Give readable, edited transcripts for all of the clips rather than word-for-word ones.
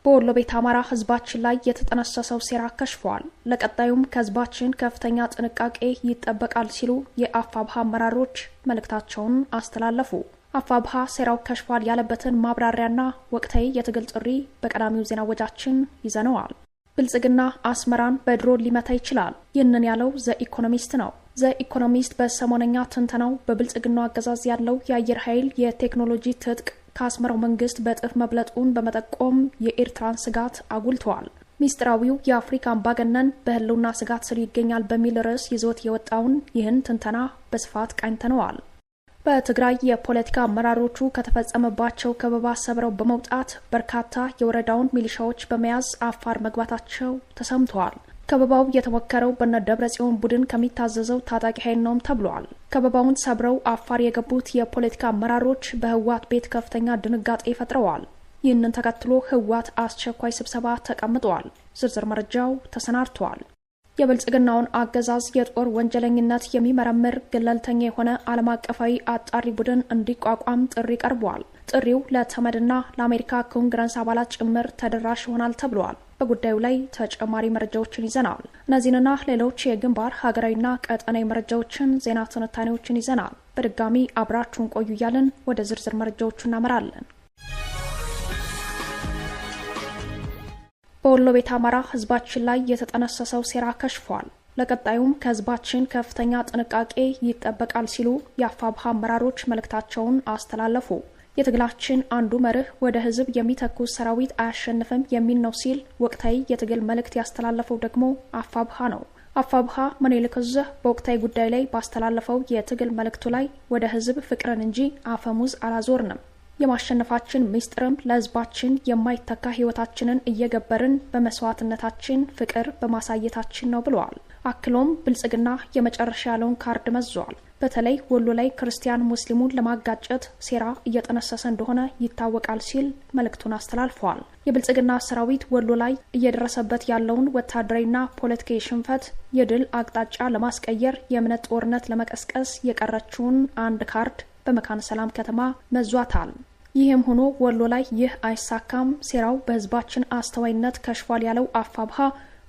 በወሎ ቤት አማራ ህዝባችን ላይ የተጠነሰሰው ሴራ ከሽፏል። ለቀጣዩም ከህዝባችን ከፍተኛ ጥንቃቄ ይጠበቃል ሲሉ የአፋብሃ አመራሮች መልእክታቸውን አስተላለፉ። አፋብሃ ሴራው ከሽፏል ያለበትን ማብራሪያና ወቅታዊ የትግል ጥሪ በቀዳሚው ዜና ወጃችን ይዘነዋል። ብልጽግና አስመራን በድሮን ሊመታ ይችላል። ይህንን ያለው ዘኢኮኖሚስት ነው። ዘኢኮኖሚስት በሰሞነኛ ትንተናው በብልጽግናው አገዛዝ ያለው የአየር ኃይል የቴክኖሎጂ ትጥቅ ከአስመራው መንግስት በእጥፍ መብለጡን በመጠቆም የኤርትራን ስጋት አጉልተዋል። ሚስጥራዊው የአፍሪካ አምባገነን በህልውና ስጋት ስር ይገኛል በሚል ርዕስ ይዞት የወጣውን ይህን ትንተና በስፋት ቃኝተነዋል። በትግራይ የፖለቲካ አመራሮቹ ከተፈጸመባቸው ከበባ ሰብረው በመውጣት በርካታ የወረዳውን ሚሊሻዎች በመያዝ አፋር መግባታቸው ተሰምተዋል። ከበባው የተሞከረው በነ ደብረጽዮን ቡድን ከሚታዘዘው ታጣቂ ኃይል ነው ተብሏል። ከበባውን ሰብረው አፋር የገቡት የፖለቲካ አመራሮች በህወሓት ቤት ከፍተኛ ድንጋጤ ፈጥረዋል። ይህንን ተከትሎ ህወሓት አስቸኳይ ስብሰባ ተቀምጧል። ዝርዝር መረጃው ተሰናድቷል። የብልጽግናውን አገዛዝ የጦር ወንጀለኝነት የሚመረምር ገለልተኛ የሆነ ዓለም አቀፋዊ አጣሪ ቡድን እንዲቋቋም ጥሪ ቀርቧል። ጥሪው ለተመድና ለአሜሪካ ኮንግረስ አባላት ጭምር ተደራሽ ይሆናል ተብሏል። በጉዳዩ ላይ ተጨማሪ መረጃዎችን ይዘናል። እነዚህንና ሌሎች የግንባር ሀገራዊና ቀጠናዊ መረጃዎችን፣ ዜና ትንታኔዎችን ይዘናል። በድጋሚ አብራችሁን ቆዩ እያልን ወደ ዝርዝር መረጃዎቹ እናመራለን። በወሎ ቤት አማራ ህዝባችን ላይ የተጠነሰሰው ሴራ ከሽፏል። ለቀጣዩም ከህዝባችን ከፍተኛ ጥንቃቄ ይጠበቃል ሲሉ የአፋብሃ አመራሮች መልእክታቸውን አስተላለፉ። የትግላችን አንዱ መርህ ወደ ህዝብ የሚተኩስ ሰራዊት አያሸንፍም የሚል ነው ሲል ወቅታዊ የትግል መልእክት ያስተላለፈው ደግሞ አፋብሃ ነው። አፋብሃ ምኒልክ ዕዝ በወቅታዊ ጉዳይ ላይ ባስተላለፈው የትግል መልእክቱ ላይ ወደ ህዝብ ፍቅርን እንጂ አፈሙዝ አላዞርንም፣ የማሸነፋችን ምስጢርም ለህዝባችን የማይተካ ህይወታችንን እየገበርን በመስዋዕትነታችን ፍቅር በማሳየታችን ነው ብለዋል። አክሎም ብልጽግና የመጨረሻ ያለውን ካርድ መዟል። በተለይ ወሎ ላይ ክርስቲያን ሙስሊሙን ለማጋጨት ሴራ እየጠነሰሰ እንደሆነ ይታወቃል ሲል መልእክቱን አስተላልፈዋል። የብልጽግና ሰራዊት ወሎ ላይ እየደረሰበት ያለውን ወታደራዊና ፖለቲካዊ ሽንፈት የድል አቅጣጫ ለማስቀየር የእምነት ጦርነት ለመቀስቀስ የቀረችውን አንድ ካርድ በመካነ ሰላም ከተማ መዟታል። ይህም ሆኖ ወሎ ላይ ይህ አይሳካም፣ ሴራው በህዝባችን አስተዋይነት ከሽፏል ያለው አፋብሃ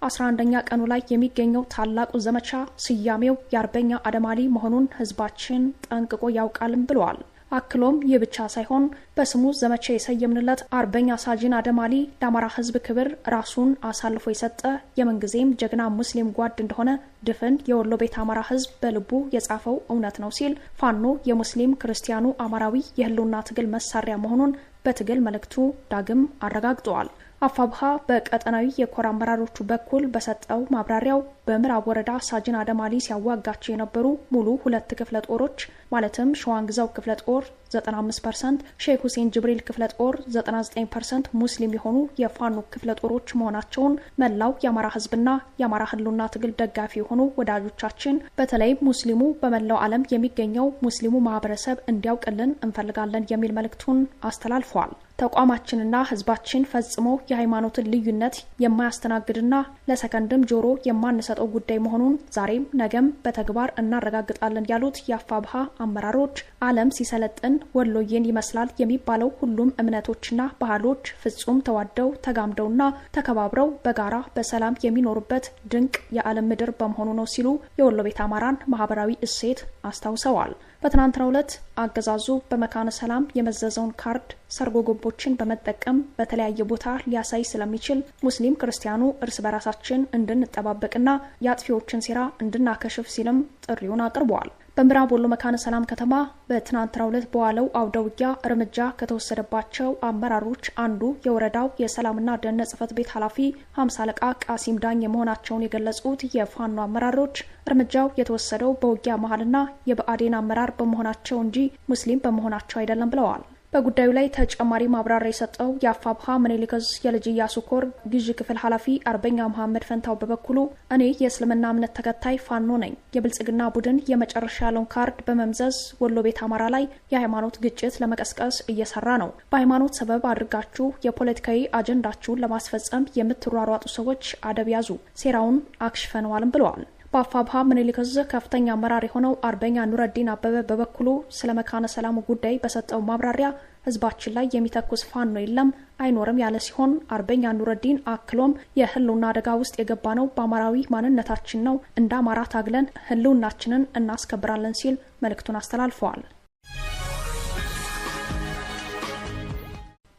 11ኛ ቀኑ ላይ የሚገኘው ታላቁ ዘመቻ ስያሜው የአርበኛ አደማሊ መሆኑን ህዝባችን ጠንቅቆ ያውቃልም ብለዋል። አክሎም ይህ ብቻ ሳይሆን በስሙ ዘመቻ የሰየምንለት አርበኛ ሳጅን አደማሊ ለአማራ ህዝብ ክብር ራሱን አሳልፎ የሰጠ የምንጊዜም ጀግና ሙስሊም ጓድ እንደሆነ ድፍን የወሎ ቤት አማራ ህዝብ በልቡ የጻፈው እውነት ነው ሲል ፋኖ የሙስሊም ክርስቲያኑ አማራዊ የህልውና ትግል መሳሪያ መሆኑን በትግል መልእክቱ ዳግም አረጋግጠዋል። አፋብሃ በቀጠናዊ የኮር አመራሮቹ በኩል በሰጠው ማብራሪያው በምዕራብ ወረዳ ሳጅን አደማሊ ሲያዋጋቸው የነበሩ ሙሉ 2 ክፍለ ጦሮች ማለትም ሸዋንግዛው ክፍለ ጦር 95%፣ ሼክ ሁሴን ጅብሪል ክፍለ ጦር 99% ሙስሊም የሆኑ የፋኖ ክፍለ ጦሮች መሆናቸውን መላው የአማራ ህዝብና የአማራ ህልውና ትግል ደጋፊ የሆኑ ወዳጆቻችን በተለይ ሙስሊሙ በመላው ዓለም የሚገኘው ሙስሊሙ ማህበረሰብ እንዲያውቅልን እንፈልጋለን የሚል መልእክቱን አስተላልፈዋል። ተቋማችንና ህዝባችን ፈጽሞ የሃይማኖትን ልዩነት የማያስተናግድና ለሰከንድም ጆሮ የማንሰጠው ጉዳይ መሆኑን ዛሬም ነገም በተግባር እናረጋግጣለን ያሉት የአፋብሃ አመራሮች ዓለም ሲሰለጥን ወሎዬን ይመስላል የሚባለው ሁሉም እምነቶችና ባህሎች ፍጹም ተዋደው ተጋምደውና ተከባብረው በጋራ በሰላም የሚኖሩበት ድንቅ የዓለም ምድር በመሆኑ ነው ሲሉ የወሎ ቤት አማራን ማህበራዊ እሴት አስታውሰዋል። በትናንትናው ዕለት አገዛዙ በመካነ ሰላም የመዘዘውን ካርድ ሰርጎ ገቦችን በመጠቀም በተለያየ ቦታ ሊያሳይ ስለሚችል ሙስሊም ክርስቲያኑ እርስ በራሳችን እንድንጠባበቅና የአጥፊዎችን ሴራ እንድናከሽፍ ሲልም ጥሪውን አቅርበዋል። በምዕራብ ወሎ መካነ ሰላም ከተማ በትናንትናው ዕለት በዋለው አውደ ውጊያ እርምጃ ከተወሰደባቸው አመራሮች አንዱ የወረዳው የሰላምና ደህንነት ጽሕፈት ቤት ኃላፊ 50 አለቃ ቃሲም ዳኝ መሆናቸውን የገለጹት የፋኖ አመራሮች እርምጃው የተወሰደው በውጊያ መሀልና የብአዴን አመራር በመሆናቸው እንጂ ሙስሊም በመሆናቸው አይደለም ብለዋል። በጉዳዩ ላይ ተጨማሪ ማብራሪያ የሰጠው የአፋብሃ ምኒልክ ዕዝ የልጅ ኢያሱ ኮር ግዥ ክፍል ኃላፊ አርበኛ መሐመድ ፈንታው በበኩሉ እኔ የእስልምና እምነት ተከታይ ፋኖ ነኝ። የብልጽግና ቡድን የመጨረሻ ያለውን ካርድ በመምዘዝ ወሎ ቤት አማራ ላይ የሃይማኖት ግጭት ለመቀስቀስ እየሰራ ነው። በሃይማኖት ሰበብ አድርጋችሁ የፖለቲካዊ አጀንዳችሁን ለማስፈጸም የምትሯሯጡ ሰዎች አደብ ያዙ፣ ሴራውን አክሽፈነዋልም ብለዋል። በአፋብሃ ምኒልክ ዕዝ ከፍተኛ አመራር የሆነው አርበኛ ኑረዲን አበበ በበኩሉ ስለ መካነ ሰላሙ ጉዳይ በሰጠው ማብራሪያ ህዝባችን ላይ የሚተኩስ ፋኖ የለም አይኖርም ያለ ሲሆን አርበኛ ኑረዲን አክሎም የህልውና አደጋ ውስጥ የገባ ነው በአማራዊ ማንነታችን ነው እንደ አማራ ታግለን ህልውናችንን እናስከብራለን ሲል መልእክቱን አስተላልፈዋል።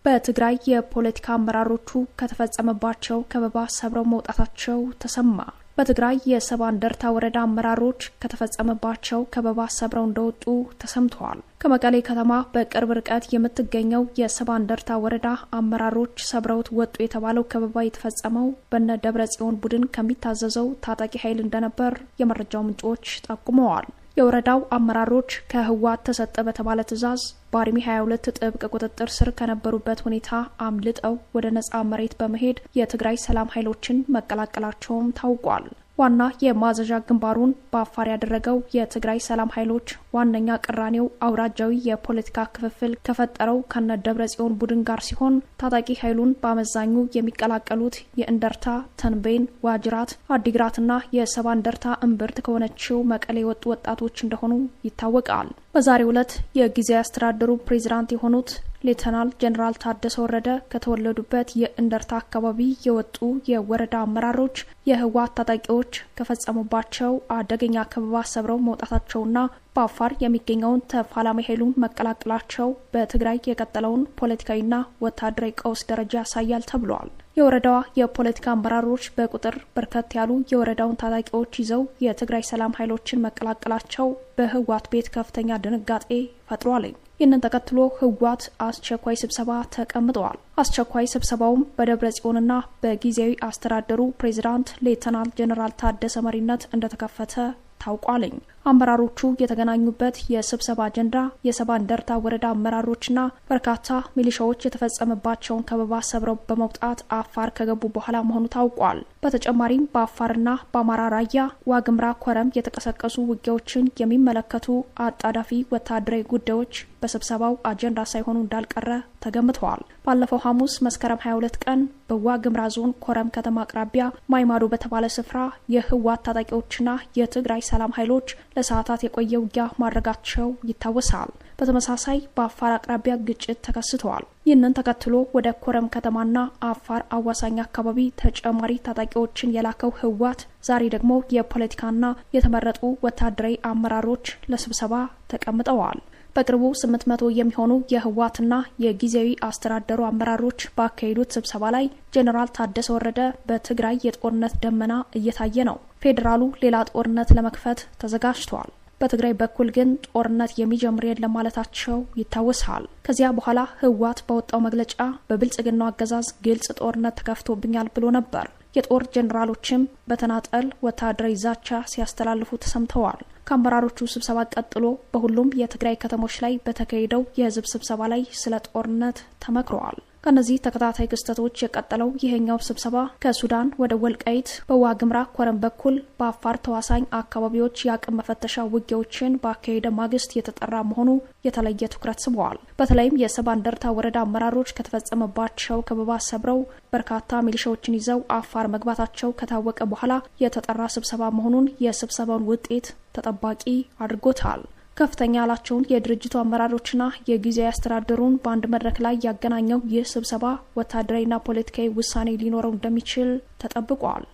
በትግራይ የፖለቲካ አመራሮቹ ከተፈጸመባቸው ከበባ ሰብረው መውጣታቸው ተሰማ። በትግራይ የሰባ እንደርታ ወረዳ አመራሮች ከተፈጸመባቸው ከበባ ሰብረው እንደወጡ ተሰምተዋል። ከመቀሌ ከተማ በቅርብ ርቀት የምትገኘው የሰባ እንደርታ ወረዳ አመራሮች ሰብረውት ወጡ የተባለው ከበባ የተፈጸመው በነ ደብረጽዮን ቡድን ከሚታዘዘው ታጣቂ ኃይል እንደነበር የመረጃው ምንጮች ጠቁመዋል። የወረዳው አመራሮች ከህወሓት ተሰጠ በተባለ ትዕዛዝ በአርሚ 22 ጥብቅ ቁጥጥር ስር ከነበሩበት ሁኔታ አምልጠው ወደ ነጻ መሬት በመሄድ የትግራይ ሰላም ኃይሎችን መቀላቀላቸውም ታውቋል። ዋና የማዘዣ ግንባሩን በአፋር ያደረገው የትግራይ ሰላም ኃይሎች ዋነኛ ቅራኔው አውራጃዊ የፖለቲካ ክፍፍል ከፈጠረው ከነ ደብረጽዮን ቡድን ጋር ሲሆን ታጣቂ ኃይሉን በአመዛኙ የሚቀላቀሉት የእንደርታ፣ ተንቤን፣ ዋጅራት፣ አዲግራትና የሰባ እንደርታ እምብርት ከሆነችው መቀሌ የወጡ ወጣቶች እንደሆኑ ይታወቃል። በዛሬው ዕለት የጊዜያዊ አስተዳደሩ ፕሬዝዳንት የሆኑት ሌተናል ጄኔራል ታደሰ ወረደ ከተወለዱበት የእንደርታ አካባቢ የወጡ የወረዳ አመራሮች የህወሓት ታጣቂዎች ከፈጸሙባቸው አደገኛ ከበባ ሰብረው መውጣታቸውና በአፋር የሚገኘውን ተፋላሚ ኃይሉን መቀላቀላቸው በትግራይ የቀጠለውን ፖለቲካዊና ወታደራዊ ቀውስ ደረጃ ያሳያል ተብሏል። የወረዳዋ የፖለቲካ አመራሮች በቁጥር በርከት ያሉ የወረዳውን ታጣቂዎች ይዘው የትግራይ ሰላም ኃይሎችን መቀላቀላቸው በህወሓት ቤት ከፍተኛ ድንጋጤ ፈጥሯል። ይህንን ተከትሎ ህወሓት አስቸኳይ ስብሰባ ተቀምጠዋል። አስቸኳይ ስብሰባውም በደብረ ጽዮንና በጊዜያዊ አስተዳደሩ ፕሬዝዳንት ሌተናል ጄኔራል ታደሰ መሪነት እንደተከፈተ ታውቋልኝ። አመራሮቹ የተገናኙበት የስብሰባ አጀንዳ የሰባ እንደርታ ወረዳ አመራሮችና በርካታ ሚሊሻዎች የተፈጸመባቸውን ከበባ ሰብረው በመውጣት አፋር ከገቡ በኋላ መሆኑ ታውቋል። በተጨማሪም በአፋርና በአማራ ራያ ዋግምራ ኮረም የተቀሰቀሱ ውጊያዎችን የሚመለከቱ አጣዳፊ ወታደራዊ ጉዳዮች በስብሰባው አጀንዳ ሳይሆኑ እንዳልቀረ ተገምተዋል። ባለፈው ሐሙስ መስከረም 22 ቀን በዋግምራ ዞን ኮረም ከተማ አቅራቢያ ማይማዶ በተባለ ስፍራ የህወሓት ታጣቂዎችና የትግራይ ሰላም ኃይሎች ለሰዓታት የቆየ ውጊያ ማድረጋቸው ይታወሳል። በተመሳሳይ በአፋር አቅራቢያ ግጭት ተከስተዋል። ይህንን ተከትሎ ወደ ኮረም ከተማና አፋር አዋሳኝ አካባቢ ተጨማሪ ታጣቂዎችን የላከው ህወሓት ዛሬ ደግሞ የፖለቲካና የተመረጡ ወታደራዊ አመራሮች ለስብሰባ ተቀምጠዋል። በቅርቡ 800 የሚሆኑ የህወሓትና የጊዜያዊ አስተዳደሩ አመራሮች ባካሄዱት ስብሰባ ላይ ጄኔራል ታደሰ ወረደ በትግራይ የጦርነት ደመና እየታየ ነው፣ ፌዴራሉ ሌላ ጦርነት ለመክፈት ተዘጋጅቷል፣ በትግራይ በኩል ግን ጦርነት የሚጀምር የለም ማለታቸው ይታወሳል። ከዚያ በኋላ ህወሓት ባወጣው መግለጫ በብልጽግናው አገዛዝ ግልጽ ጦርነት ተከፍቶብኛል ብሎ ነበር። የጦር ጄኔራሎችም በተናጠል ወታደራዊ ዛቻ ሲያስተላልፉ ተሰምተዋል። ከአመራሮቹ ስብሰባ ቀጥሎ በሁሉም የትግራይ ከተሞች ላይ በተካሄደው የህዝብ ስብሰባ ላይ ስለ ጦርነት ተመክረዋል። ከነዚህ ተከታታይ ክስተቶች የቀጠለው ይሄኛው ስብሰባ ከሱዳን ወደ ወልቃይት በዋግምራ ኮረም በኩል በአፋር ተዋሳኝ አካባቢዎች የአቅም መፈተሻ ውጊያዎችን ባካሄደ ማግስት የተጠራ መሆኑ የተለየ ትኩረት ስበዋል። በተለይም የሰባ እንደርታ ወረዳ አመራሮች ከተፈጸመባቸው ከበባ ሰብረው በርካታ ሚሊሻዎችን ይዘው አፋር መግባታቸው ከታወቀ በኋላ የተጠራ ስብሰባ መሆኑን የስብሰባውን ውጤት ተጠባቂ አድርጎታል። ከፍተኛ ያላቸውን የድርጅቱ አመራሮችና የጊዜያዊ አስተዳደሩን በአንድ መድረክ ላይ ያገናኘው ይህ ስብሰባ ወታደራዊና ፖለቲካዊ ውሳኔ ሊኖረው እንደሚችል ተጠብቋል።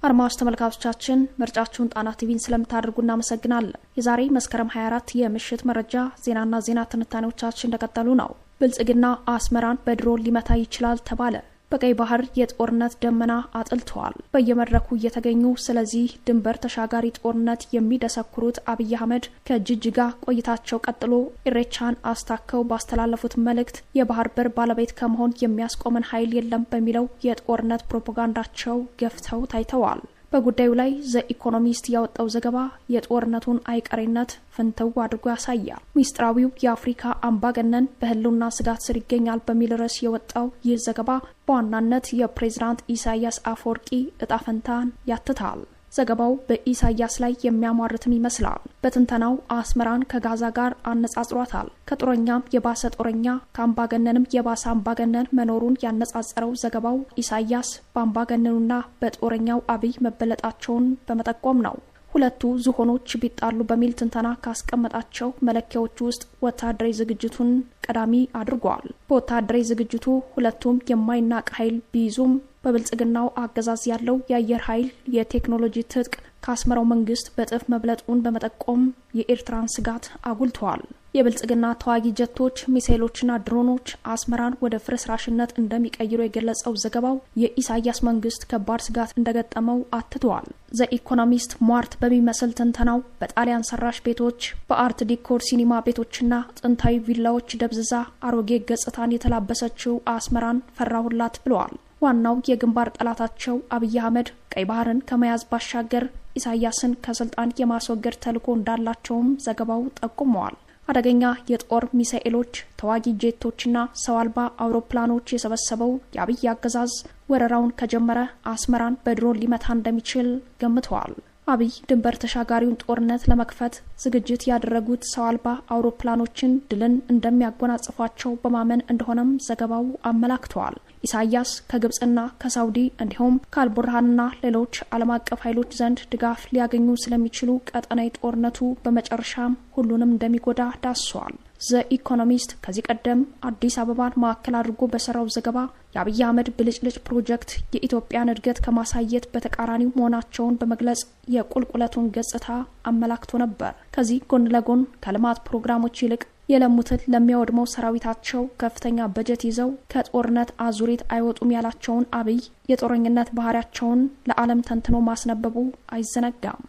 አድማጭ ተመልካቾቻችን ምርጫችሁን ጣና ቲቪን ስለምታደርጉ እናመሰግናለን። የዛሬ መስከረም 24 የምሽት መረጃ ዜናና ዜና ትንታኔዎቻችን እንደቀጠሉ ነው። ብልጽግና አስመራን በድሮን ሊመታ ይችላል ተባለ። በቀይ ባህር የጦርነት ደመና አጥልተዋል። በየመድረኩ እየተገኙ ስለዚህ ድንበር ተሻጋሪ ጦርነት የሚደሰኩሩት አብይ አህመድ ከጅጅጋ ቆይታቸው ቀጥሎ ኢሬቻን አስታከው ባስተላለፉት መልእክት የባህር በር ባለቤት ከመሆን የሚያስቆመን ኃይል የለም በሚለው የጦርነት ፕሮፓጋንዳቸው ገፍተው ታይተዋል። በጉዳዩ ላይ ዘኢኮኖሚስት ያወጣው ዘገባ የጦርነቱን አይቀሬነት ፍንትው አድርጎ ያሳያል። ሚስጥራዊው የአፍሪካ አምባገነን በህልውና ስጋት ስር ይገኛል በሚል ርዕስ የወጣው ይህ ዘገባ በዋናነት የፕሬዝዳንት ኢሳያስ አፈወርቂ እጣ ፈንታን ያትታል። ዘገባው በኢሳያስ ላይ የሚያሟርትም ይመስላል። በትንተናው አስመራን ከጋዛ ጋር አነጻጽሯታል። ከጦረኛም የባሰ ጦረኛ ከአምባገነንም የባሰ አምባገነን መኖሩን ያነጻጸረው ዘገባው ኢሳያስ በአምባገነኑና በጦረኛው አብይ መበለጣቸውን በመጠቆም ነው። ሁለቱ ዝሆኖች ቢጣሉ በሚል ትንተና ካስቀመጣቸው መለኪያዎች ውስጥ ወታደራዊ ዝግጅቱን ቀዳሚ አድርጓል። በወታደራዊ ዝግጅቱ ሁለቱም የማይናቅ ኃይል ቢይዙም በብልጽግናው አገዛዝ ያለው የአየር ኃይል የቴክኖሎጂ ትጥቅ ከአስመራው መንግስት በጥፍ መብለጡን በመጠቆም የኤርትራን ስጋት አጉልተዋል። የብልጽግና ተዋጊ ጀቶች፣ ሚሳኤሎችና ድሮኖች አስመራን ወደ ፍርስራሽነት እንደሚቀይሩ የገለጸው ዘገባው የኢሳያስ መንግስት ከባድ ስጋት እንደገጠመው አትተዋል። ዘ ኢኮኖሚስት ሟርት በሚመስል ትንተናው በጣሊያን ሰራሽ ቤቶች፣ በአርት ዲኮር ሲኒማ ቤቶችና ጥንታዊ ቪላዎች ደብዝዛ አሮጌ ገጽታን የተላበሰችው አስመራን ፈራሁላት ብለዋል። ዋናው የግንባር ጠላታቸው አብይ አህመድ ቀይ ባህርን ከመያዝ ባሻገር ኢሳያስን ከስልጣን የማስወገድ ተልዕኮ እንዳላቸውም ዘገባው ጠቁመዋል። አደገኛ የጦር ሚሳኤሎች፣ ተዋጊ ጄቶችና ሰው አልባ አውሮፕላኖች የሰበሰበው የአብይ አገዛዝ ወረራውን ከጀመረ አስመራን በድሮን ሊመታ እንደሚችል ገምተዋል። አብይ ድንበር ተሻጋሪውን ጦርነት ለመክፈት ዝግጅት ያደረጉት ሰው አልባ አውሮፕላኖችን ድልን እንደሚያጎናጽፏቸው በማመን እንደሆነም ዘገባው አመላክተዋል። ኢሳያስ ከግብጽና ከሳውዲ እንዲሁም ከአልቡርሃንና ሌሎች ዓለም አቀፍ ኃይሎች ዘንድ ድጋፍ ሊያገኙ ስለሚችሉ ቀጠናዊ ጦርነቱ በመጨረሻም ሁሉንም እንደሚጎዳ ዳስሷል። ዘ ኢኮኖሚስት ከዚህ ቀደም አዲስ አበባን ማዕከል አድርጎ በሰራው ዘገባ የአብይ አህመድ ብልጭልጭ ፕሮጀክት የኢትዮጵያን እድገት ከማሳየት በተቃራኒው መሆናቸውን በመግለጽ የቁልቁለቱን ገጽታ አመላክቶ ነበር። ከዚህ ጎን ለጎን ከልማት ፕሮግራሞች ይልቅ የለሙትን ለሚያወድመው ሰራዊታቸው ከፍተኛ በጀት ይዘው ከጦርነት አዙሪት አይወጡም ያላቸውን አብይ የጦረኝነት ባህሪያቸውን ለዓለም ተንትኖ ማስነበቡ አይዘነጋም።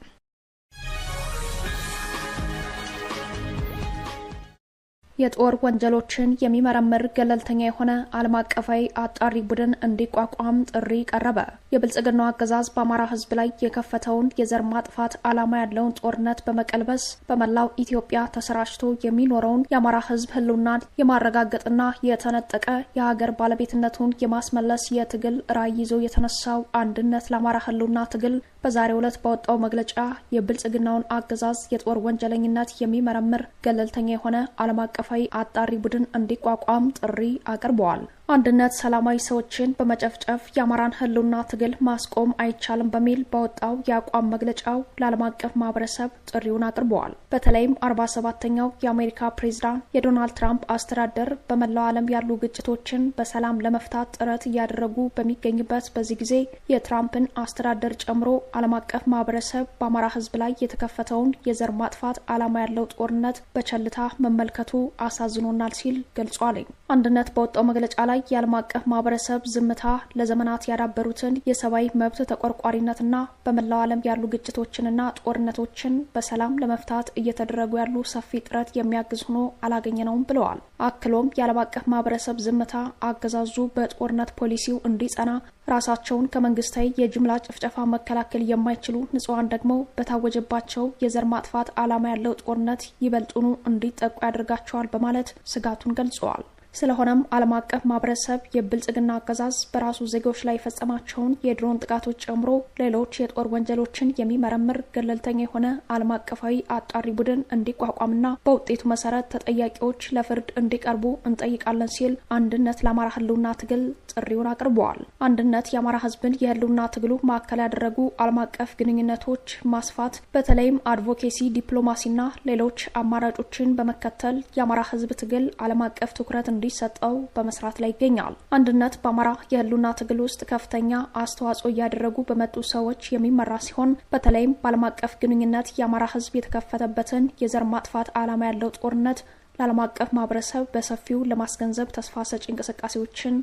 የጦር ወንጀሎችን የሚመረምር ገለልተኛ የሆነ ዓለም አቀፋዊ አጣሪ ቡድን እንዲቋቋም ጥሪ ቀረበ። የብልጽግናው አገዛዝ በአማራ ሕዝብ ላይ የከፈተውን የዘር ማጥፋት ዓላማ ያለውን ጦርነት በመቀልበስ በመላው ኢትዮጵያ ተሰራጭቶ የሚኖረውን የአማራ ሕዝብ ህልውናን የማረጋገጥና የተነጠቀ የሀገር ባለቤትነቱን የማስመለስ የትግል ራዕይ ይዞ የተነሳው አንድነት ለአማራ ህልውና ትግል በዛሬው ዕለት ባወጣው መግለጫ የብልጽግናውን አገዛዝ የጦር ወንጀለኝነት የሚመረምር ገለልተኛ የሆነ ዓለም አቀፋዊ አጣሪ ቡድን እንዲቋቋም ጥሪ አቅርበዋል። አንድነት ሰላማዊ ሰዎችን በመጨፍጨፍ የአማራን ህልውና ትግል ማስቆም አይቻልም በሚል ባወጣው የአቋም መግለጫው ለዓለም አቀፍ ማህበረሰብ ጥሪውን አቅርበዋል። በተለይም 47ኛው የአሜሪካ ፕሬዝዳንት የዶናልድ ትራምፕ አስተዳደር በመላው ዓለም ያሉ ግጭቶችን በሰላም ለመፍታት ጥረት እያደረጉ በሚገኝበት በዚህ ጊዜ የትራምፕን አስተዳደር ጨምሮ ዓለም አቀፍ ማህበረሰብ በአማራ ህዝብ ላይ የተከፈተውን የዘር ማጥፋት ዓላማ ያለው ጦርነት በቸልታ መመልከቱ አሳዝኖናል ሲል ገልጿል። አንድነት በወጣው መግለጫ ላይ የዓለም አቀፍ ማህበረሰብ ዝምታ ለዘመናት ያዳበሩትን የሰብአዊ መብት ተቆርቋሪነትና በመላው ዓለም ያሉ ግጭቶችንና ጦርነቶችን በሰላም ለመፍታት እየተደረጉ ያሉ ሰፊ ጥረት የሚያግዝ ሆኖ አላገኘነውም ብለዋል። አክሎም የዓለም አቀፍ ማህበረሰብ ዝምታ አገዛዙ በጦርነት ፖሊሲው እንዲጸና ራሳቸውን ከመንግስታዊ የጅምላ ጭፍጨፋ መከላከል የማይችሉ ንጹሃን ደግሞ በታወጀባቸው የዘር ማጥፋት ዓላማ ያለው ጦርነት ይበልጡኑ እንዲጠቁ ያደርጋቸዋል በማለት ስጋቱን ገልጸዋል። ስለሆነም ዓለም አቀፍ ማህበረሰብ የብልጽግና አገዛዝ በራሱ ዜጎች ላይ የፈጸማቸውን የድሮን ጥቃቶች ጨምሮ ሌሎች የጦር ወንጀሎችን የሚመረምር ገለልተኛ የሆነ ዓለም አቀፋዊ አጣሪ ቡድን እንዲቋቋምና በውጤቱ መሰረት ተጠያቂዎች ለፍርድ እንዲቀርቡ እንጠይቃለን ሲል አንድነት ለአማራ ህልውና ትግል ጥሪውን አቅርበዋል። አንድነት የአማራ ህዝብን የህልውና ትግሉ ማዕከል ያደረጉ ዓለም አቀፍ ግንኙነቶች ማስፋት፣ በተለይም አድቮኬሲ፣ ዲፕሎማሲና ሌሎች አማራጮችን በመከተል የአማራ ህዝብ ትግል ዓለም አቀፍ ትኩረት እንዲሰጠው በመስራት ላይ ይገኛል። አንድነት በአማራ የህልውና ትግል ውስጥ ከፍተኛ አስተዋጽኦ እያደረጉ በመጡ ሰዎች የሚመራ ሲሆን በተለይም በዓለም አቀፍ ግንኙነት የአማራ ህዝብ የተከፈተበትን የዘር ማጥፋት ዓላማ ያለው ጦርነት ለዓለም አቀፍ ማህበረሰብ በሰፊው ለማስገንዘብ ተስፋ ሰጪ እንቅስቃሴዎችን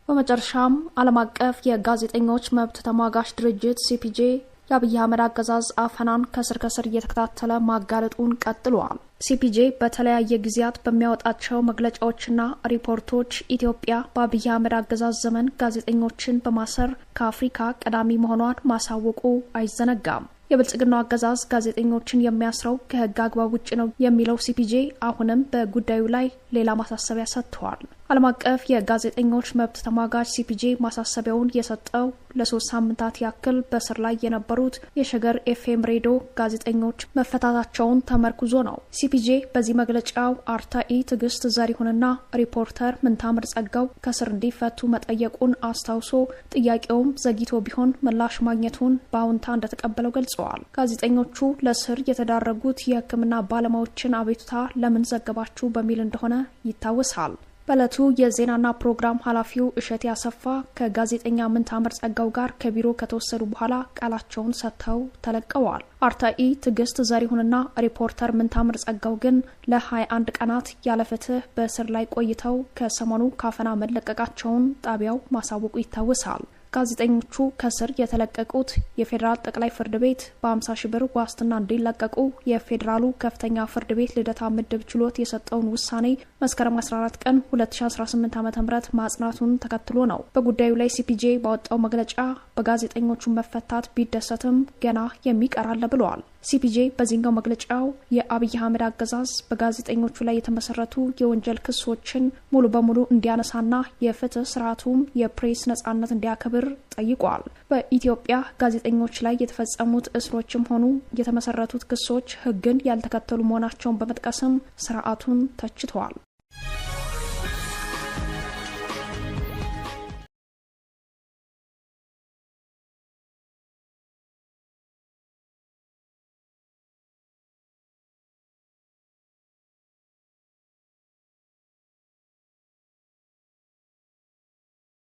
በመጨረሻም ዓለም አቀፍ የጋዜጠኞች መብት ተሟጋች ድርጅት ሲፒጄ የአብይ አህመድ አገዛዝ አፈናን ከስር ከስር እየተከታተለ ማጋለጡን ቀጥሏል። ሲፒጄ በተለያየ ጊዜያት በሚያወጣቸው መግለጫዎችና ሪፖርቶች ኢትዮጵያ በአብይ አህመድ አገዛዝ ዘመን ጋዜጠኞችን በማሰር ከአፍሪካ ቀዳሚ መሆኗን ማሳወቁ አይዘነጋም። የብልጽግናው አገዛዝ ጋዜጠኞችን የሚያስረው ከህግ አግባብ ውጭ ነው የሚለው ሲፒጄ አሁንም በጉዳዩ ላይ ሌላ ማሳሰቢያ ሰጥቷል። ዓለም አቀፍ የጋዜጠኞች መብት ተሟጋች ሲፒጄ ማሳሰቢያውን የሰጠው ለ3 ሳምንታት ያክል በስር ላይ የነበሩት የሸገር ኤፍኤም ሬዲዮ ጋዜጠኞች መፈታታቸውን ተመርኩዞ ነው። ሲፒጄ በዚህ መግለጫው አርታኢ ትዕግስት ዘሪሁንና ሪፖርተር ምንታምር ጸጋው ከስር እንዲፈቱ መጠየቁን አስታውሶ ጥያቄውም ዘግይቶ ቢሆን ምላሽ ማግኘቱን በአዎንታ እንደተቀበለው ገልጸዋል። ጋዜጠኞቹ ለስር የተዳረጉት የሕክምና ባለሙያዎችን አቤቱታ ለምን ዘገባችሁ በሚል እንደሆነ ይታወሳል። በዕለቱ የዜናና ፕሮግራም ኃላፊው እሸቴ አሰፋ ከጋዜጠኛ ምንታምር ጸጋው ጋር ከቢሮ ከተወሰዱ በኋላ ቃላቸውን ሰጥተው ተለቀዋል። አርታኢ ትዕግስት ዘሪሁንና ሪፖርተር ምንታምር ጸጋው ግን ለ21 ቀናት ያለ ፍትህ በእስር ላይ ቆይተው ከሰሞኑ ካፈና መለቀቃቸውን ጣቢያው ማሳወቁ ይታወሳል። ጋዜጠኞቹ ከስር የተለቀቁት የፌዴራል ጠቅላይ ፍርድ ቤት በ50,000 ብር ዋስትና እንዲለቀቁ የፌዴራሉ ከፍተኛ ፍርድ ቤት ልደታ ምድብ ችሎት የሰጠውን ውሳኔ መስከረም 14 ቀን 2018 ዓ.ም ማጽናቱን ተከትሎ ነው። በጉዳዩ ላይ ሲፒጄ ባወጣው መግለጫ በጋዜጠኞቹ መፈታት ቢደሰትም ገና የሚቀራል ብለዋል። ሲፒጄ በዚህኛው መግለጫው የአብይ አህመድ አገዛዝ በጋዜጠኞቹ ላይ የተመሰረቱ የወንጀል ክሶችን ሙሉ በሙሉ እንዲያነሳና የፍትህ ስርዓቱም የፕሬስ ነጻነት እንዲያከብር ጠይቋል። በኢትዮጵያ ጋዜጠኞች ላይ የተፈጸሙት እስሮችም ሆኑ የተመሰረቱት ክሶች ሕግን ያልተከተሉ መሆናቸውን በመጥቀስም ስርዓቱን ተችተዋል።